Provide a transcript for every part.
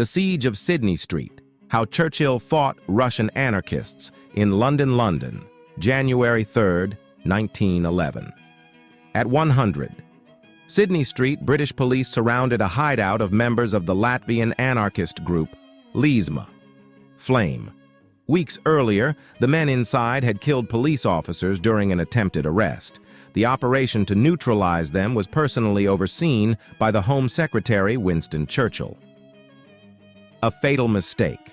The Siege of Sidney Street, How Churchill Fought Russian Anarchists in London, January 3, 1911. At 100. Sidney Street, British police surrounded a hideout of members of the Latvian anarchist group, Līsma. Flame. Weeks earlier, the men inside had killed police officers during an attempted arrest. The operation to neutralize them was personally overseen by the Home Secretary, Winston Churchill. A fatal mistake.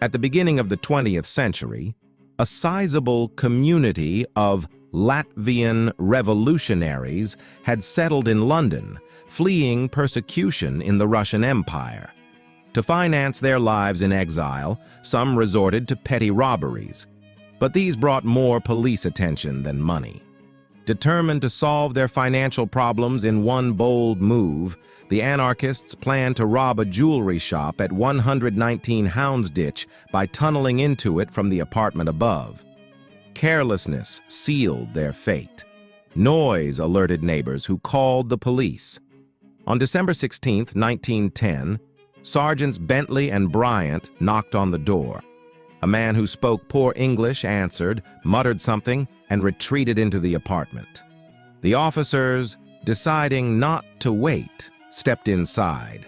At the beginning of the 20th century, a sizable community of Latvian revolutionaries had settled in London, fleeing persecution in the Russian Empire. To finance their lives in exile, some resorted to petty robberies, but these brought more police attention than money. Determined to solve their financial problems in one bold move, the anarchists planned to rob a jewelry shop at 119 Houndsditch by tunneling into it from the apartment above. Carelessness sealed their fate. Noise alerted neighbors who called the police. On December 16, 1910, Sergeants Bentley and Bryant knocked on the door. A man who spoke poor English answered, muttered something, and retreated into the apartment. The officers, deciding not to wait, stepped inside.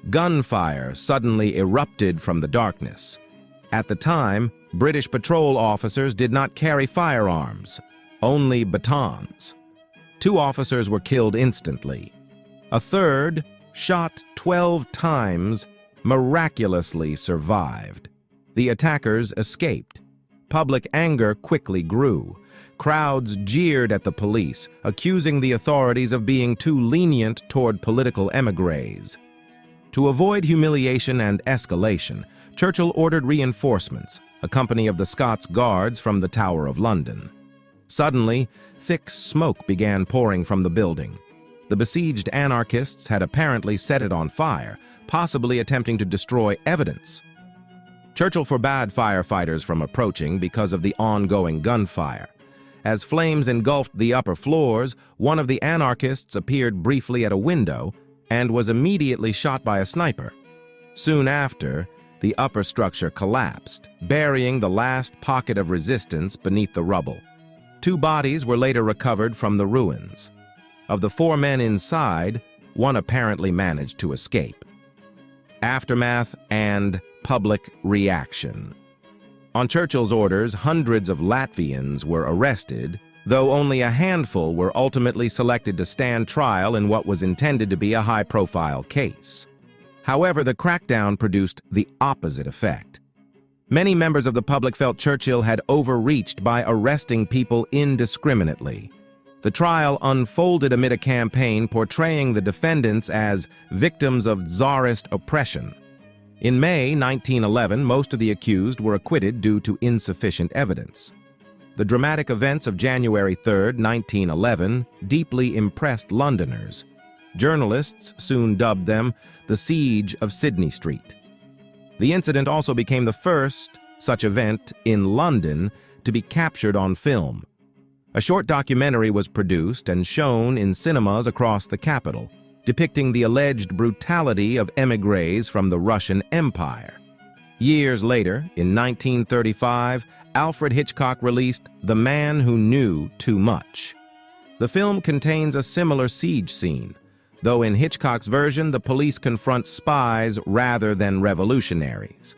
Gunfire suddenly erupted from the darkness. At the time, British patrol officers did not carry firearms, only batons. 2 officers were killed instantly. A third, shot 12 times, miraculously survived. The attackers escaped. Public anger quickly grew. Crowds jeered at the police, accusing the authorities of being too lenient toward political émigrés. To avoid humiliation and escalation, Churchill ordered reinforcements, a company of the Scots Guards from the Tower of London. Suddenly, thick smoke began pouring from the building. The besieged anarchists had apparently set it on fire, possibly attempting to destroy evidence. Churchill forbade firefighters from approaching because of the ongoing gunfire. As flames engulfed the upper floors, one of the anarchists appeared briefly at a window and was immediately shot by a sniper. Soon after, the upper structure collapsed, burying the last pocket of resistance beneath the rubble. 2 bodies were later recovered from the ruins. Of the 4 men inside, 1 apparently managed to escape. Aftermath and public reaction. On Churchill's orders, hundreds of Latvians were arrested, though only a handful were ultimately selected to stand trial in what was intended to be a high-profile case. However, the crackdown produced the opposite effect. Many members of the public felt Churchill had overreached by arresting people indiscriminately. The trial unfolded amid a campaign portraying the defendants as victims of Tsarist oppression. In May 1911, most of the accused were acquitted due to insufficient evidence. The dramatic events of January 3, 1911, deeply impressed Londoners. Journalists soon dubbed them the Siege of Sidney Street. The incident also became the first such event in London to be captured on film. A short documentary was produced and shown in cinemas across the capital, depicting the alleged brutality of émigrés from the Russian Empire. Years later, in 1935, Alfred Hitchcock released The Man Who Knew Too Much. The film contains a similar siege scene, though in Hitchcock's version, the police confront spies rather than revolutionaries.